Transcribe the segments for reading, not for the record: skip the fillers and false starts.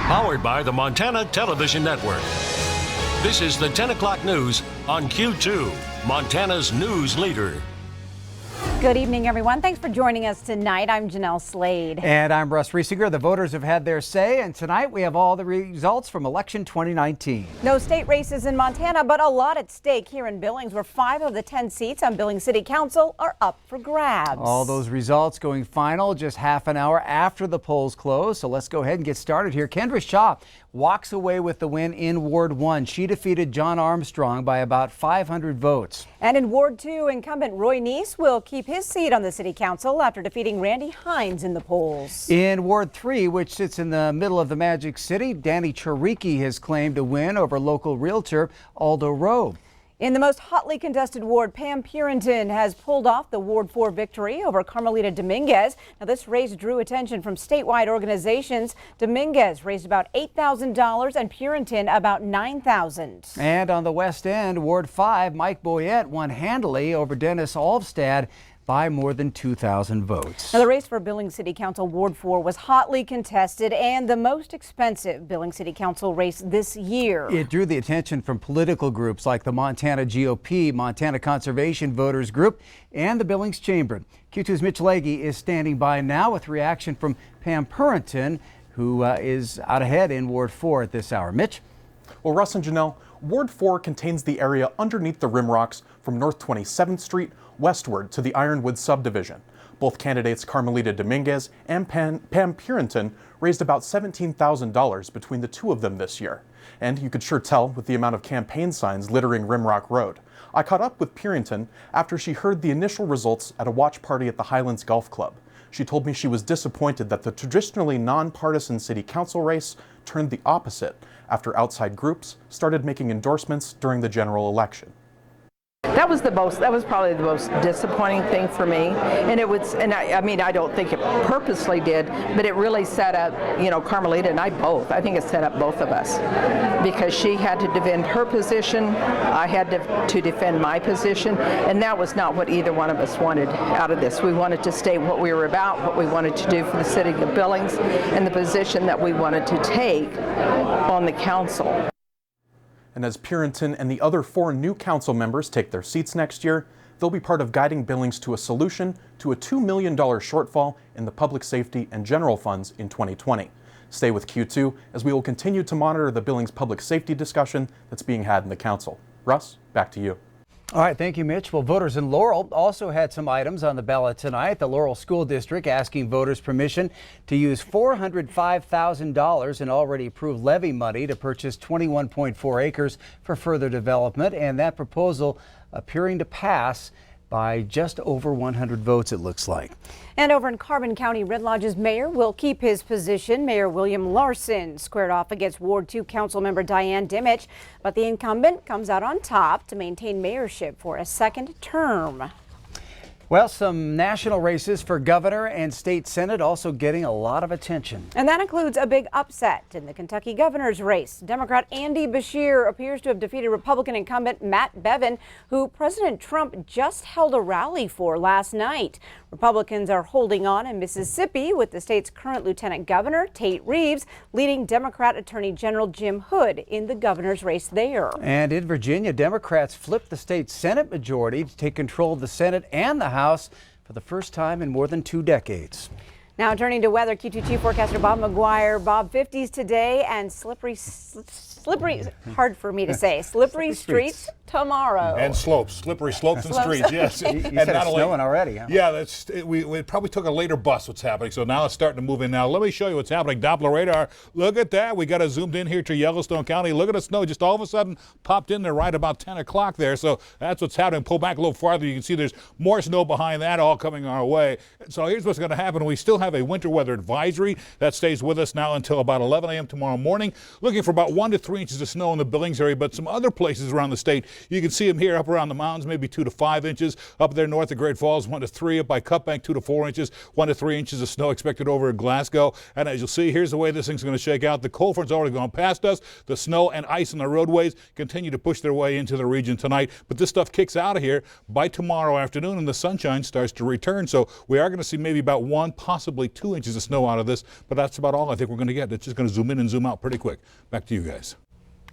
Powered by the Montana Television Network. This is the 10 o'clock news on Q2, Montana's news leader. Good evening, everyone. Thanks for joining us tonight. I'm Jeanelle Slade. And I'm Russ Riesinger. The voters have had their say, and tonight we have all the results from election 2019. No state races in Montana, but a lot at stake here in Billings, where 5 of the 10 seats on Billings City Council are up for grabs. All those results going final just half an hour after the polls close. So let's go ahead and get started here. Kendra Shaw walks away with the win in Ward 1. She defeated John Armstrong by about 500 votes. And in Ward 2, incumbent Roy Neese will keep his seat on the city council after defeating Randy Hines in the polls. In Ward 3, which sits in the middle of the Magic City, Danny Chariki has claimed a win over local realtor Aldo Rowe. In the most hotly contested ward, Pam Purinton has pulled off the Ward 4 victory over Carmelita Dominguez. Now, this race drew attention from statewide organizations. Dominguez raised about $8,000 and Purinton about $9,000. And on the West End, Ward 5, Mike Boyette won handily over Dennis Alvstad by more than 2,000 votes. Now, the race for Billings City Council Ward 4 was hotly contested and the most expensive Billings City Council race this year. It drew the attention from political groups like the Montana GOP, Montana Conservation Voters Group, and the Billings Chamber. Q2's Mitch Legge is standing by now with reaction from Pam Purinton, who is out ahead in Ward 4 at this hour. Mitch? Well, Russ and Jeanelle, Ward 4 contains the area underneath the Rimrocks from North 27th Street westward to the Ironwood subdivision. Both candidates, Carmelita Dominguez and Pam Purinton, raised about $17,000 between the two of them this year. And you could sure tell with the amount of campaign signs littering Rimrock Road. I caught up with Purinton after she heard the initial results at a watch party at the Highlands Golf Club. She told me she was disappointed that the traditionally nonpartisan city council race turned the opposite after outside groups started making endorsements during the general election. That was probably the most disappointing thing for me, and I mean, I don't think it purposely did, but it really set up, Carmelita and I both. I think it set up both of us because she had to defend her position, I had to defend my position, and that was not what either one of us wanted out of this. We wanted to state what we were about, what we wanted to do for the city of Billings, and the position that we wanted to take on the council. And as Purinton and the other 4 new council members take their seats next year, they'll be part of guiding Billings to a solution to a $2 million shortfall in the public safety and general funds in 2020. Stay with Q2 as we will continue to monitor the Billings public safety discussion that's being had in the council. Russ, back to you. All right, thank you, Mitch. Well, voters in Laurel also had some items on the ballot tonight. The Laurel School District asking voters permission to use $405,000 in already approved levy money to purchase 21.4 acres for further development, and that proposal appearing to pass by just over 100 votes, it looks like. And over in Carbon County, Red Lodge's mayor will keep his position. Mayor William Larson squared off against Ward 2 council member Diane Dimich, but the incumbent comes out on top to maintain mayorship for a second term. Well, some national races for governor and state senate also getting a lot of attention. And that includes a big upset in the Kentucky governor's race. Democrat Andy Beshear appears to have defeated Republican incumbent Matt Bevin, who President Trump just held a rally for last night. Republicans are holding on in Mississippi with the state's current lieutenant governor, Tate Reeves, leading Democrat Attorney General Jim Hood in the governor's race there. And in Virginia, Democrats flipped the state Senate majority to take control of the Senate and the House for the first time in more than 2 decades. Now turning to weather, Q2 Chief Forecaster Bob McGuire. Bob, 50s today and slippery, hard for me to say, slippery streets tomorrow. And slopes, slippery slopes and streets, yes. You said it's snowing already, huh? Yeah, we probably took a later bus what's happening, so now it's starting to move in now. Let me show you what's happening. Doppler radar, look at that. We got it zoomed in here to Yellowstone County. Look at the snow, just all of a sudden popped in there right about 10 o'clock there, so that's what's happening. Pull back a little farther, you can see there's more snow behind that all coming our way. So here's what's going to happen. We still have a winter weather advisory that stays with us now until about 11 a.m. tomorrow morning. Looking for about 1 to 3 inches of snow in the Billings area, but some other places around the state You can see them here up around the mountains, maybe 2 to 5 inches. Up there north of Great Falls, 1 to 3. Up by Cutbank, 2 to 4 inches. 1 to 3 inches of snow expected over Glasgow. And as you'll see, here's the way this thing's going to shake out. The cold front's already gone past us. The snow and ice on the roadways continue to push their way into the region tonight. But this stuff kicks out of here by tomorrow afternoon, and the sunshine starts to return. So we are going to see maybe about 1, possibly 2 inches of snow out of this. But that's about all I think we're going to get. It's just going to zoom in and zoom out pretty quick. Back to you guys.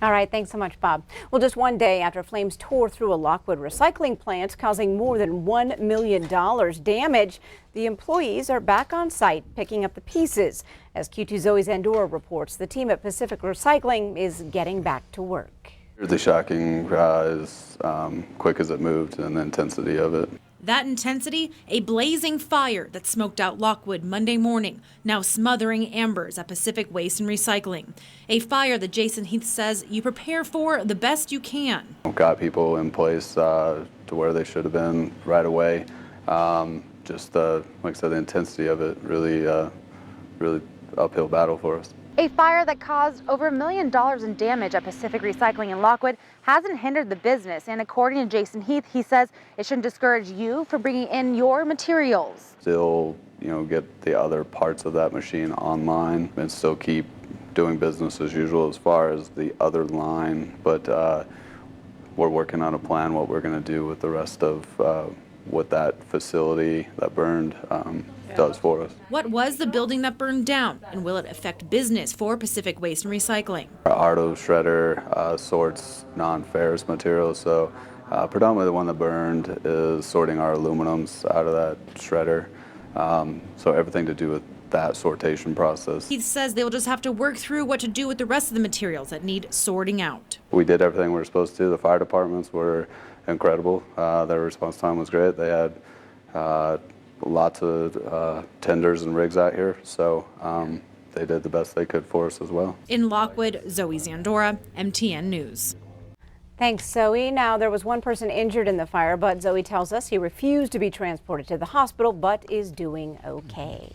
All right, thanks so much, Bob. Well, just one day after flames tore through a Lockwood recycling plant, causing more than $1 million damage, the employees are back on site picking up the pieces. As Q2 Zoe's Andorra reports, the team at Pacific Recycling is getting back to work. The shocking as quick as it moved and the intensity of it. That intensity, a blazing fire that smoked out Lockwood Monday morning, now smothering embers at Pacific Waste and Recycling. A fire that Jason Heath says you prepare for the best you can. Got people in place to where they should have been right away. Just like I said, the intensity of it really uphill battle for us. A fire that caused over $1 million in damage at Pacific Recycling in Lockwood hasn't hindered the business, and according to Jason Heath, he says it shouldn't discourage you from bringing in your materials. Still, get the other parts of that machine online and still keep doing business as usual as far as the other line, but we're working on a plan what we're going to do with the rest of what that facility that burned does for us. What was the building that burned down, and will it affect business for Pacific Waste and Recycling? Our auto shredder sorts non-ferrous materials, so predominantly the one that burned is sorting our aluminums out of that shredder, so everything to do with that sortation process. He says they will just have to work through what to do with the rest of the materials that need sorting out. We did everything we were supposed to. The fire departments were incredible. Their response time was great. They had lots of tenders and rigs out here, so they did the best they could for us as well. In Lockwood, Zoe Zandora, MTN News. Thanks, Zoe. Now, there was one person injured in the fire, but Zoe tells us he refused to be transported to the hospital, but is doing okay.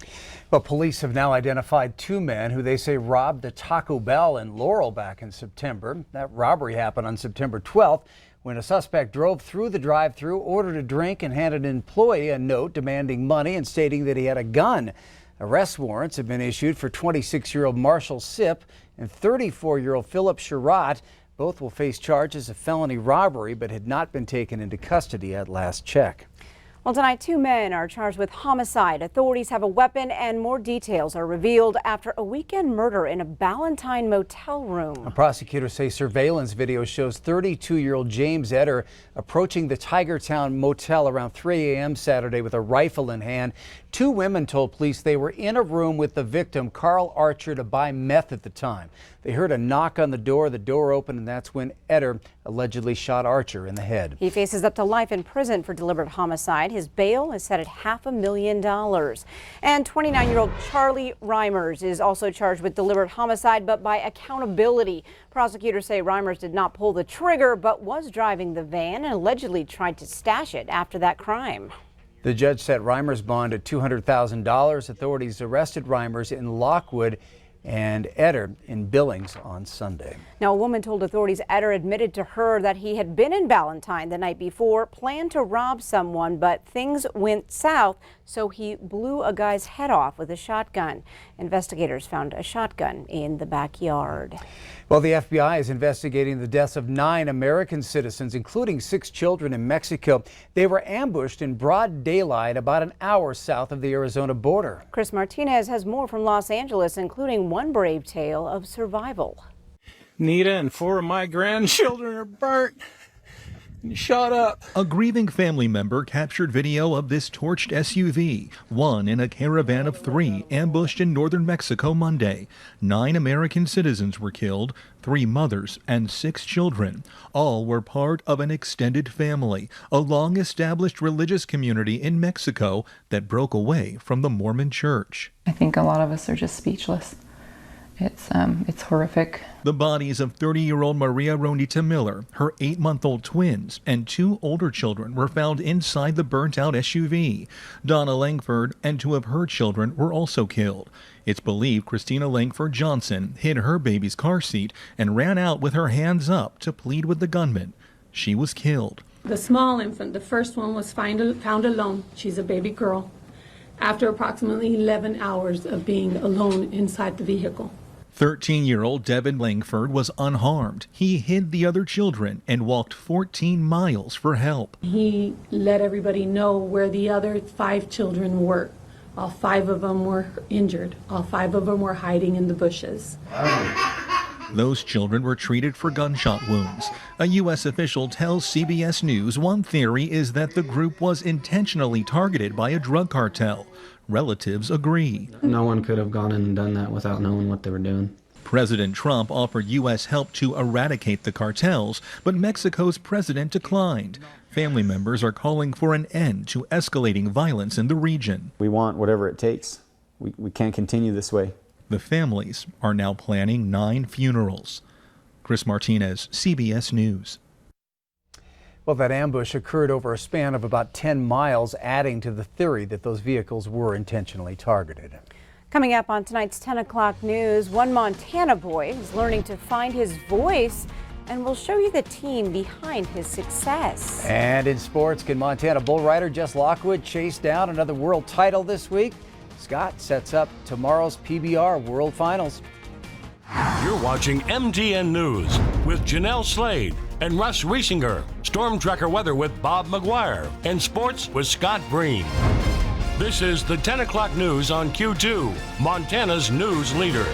But police have now identified 2 men who they say robbed a Taco Bell in Laurel back in September. That robbery happened on September 12th when a suspect drove through the drive-thru, ordered a drink, and handed an employee a note demanding money and stating that he had a gun. Arrest warrants have been issued for 26-year-old Marshall Sipp and 34-year-old Philip Sherratt. Both will face charges of felony robbery, but had not been taken into custody at last check. Well, tonight, 2 men are charged with homicide. Authorities have a weapon, and more details are revealed after a weekend murder in a Ballantine motel room. Prosecutors say surveillance video shows 32-year-old James Etter approaching the Tigertown motel around 3 a.m. Saturday with a rifle in hand. 2 women told police they were in a room with the victim, Carl Archer, to buy meth at the time. They heard a knock on the door opened, and that's when Etter allegedly shot Archer in the head. He faces up to life in prison for deliberate homicide. His bail is set at $500,000. And 29-year-old Charlie Reimers is also charged with deliberate homicide, but by accountability. Prosecutors say Reimers did not pull the trigger, but was driving the van and allegedly tried to stash it after that crime. The judge set Reimers' bond at $200,000. Authorities arrested Reimers in Lockwood and Etter in Billings on Sunday. Now, a woman told authorities Etter admitted to her that he had been in Ballantine the night before, planned to rob someone, but things went south, so he blew a guy's head off with a shotgun. Investigators found a shotgun in the backyard. Well, the FBI is investigating the deaths of 9 American citizens, including 6 children in Mexico. They were ambushed in broad daylight about an hour south of the Arizona border. Chris Martinez has more from Los Angeles, including one brave tale of survival. Nita and 4 of my grandchildren are burnt and shot up. A grieving family member captured video of this torched SUV, one in a caravan of 3 ambushed in northern Mexico Monday. 9 American citizens were killed, 3 mothers and 6 children. All were part of an extended family, a long-established religious community in Mexico that broke away from the Mormon Church. I think a lot of us are just speechless. It's horrific. The bodies of 30-year-old Maria Ronita Miller, her 8-month-old twins, and 2 older children were found inside the burnt-out SUV. Donna Langford and 2 of her children were also killed. It's believed Christina Langford Johnson hid her baby's car seat and ran out with her hands up to plead with the gunman. She was killed. The small infant, the first one, was found alone. She's a baby girl, after approximately 11 hours of being alone inside the vehicle. 13-year-old Devin Langford was unharmed. He hid the other children and walked 14 miles for help. He let everybody know where the other 5 children were. All 5 of them were injured. All 5 of them were hiding in the bushes. Those children were treated for gunshot wounds. A U.S. official tells CBS News one theory is that the group was intentionally targeted by a drug cartel. Relatives agree. No one could have gone in and done that without knowing what they were doing. President Trump offered U.S. help to eradicate the cartels, but Mexico's president declined. Family members are calling for an end to escalating violence in the region. We want whatever it takes. We can't continue this way. The families are now planning 9 funerals. Chris Martinez, CBS News. Well, that ambush occurred over a span of about 10 miles, adding to the theory that those vehicles were intentionally targeted. Coming up on tonight's 10 o'clock news, one Montana boy is learning to find his voice, and we'll show you the team behind his success. And in sports, can Montana bull rider Jess Lockwood chase down another world title this week? Scott sets up tomorrow's PBR World Finals. You're watching MTN News with Jeanelle Slade and Russ Riesinger. Storm Tracker weather with Bob McGuire. And sports with Scott Breen. This is the 10 o'clock news on Q2, Montana's news leader.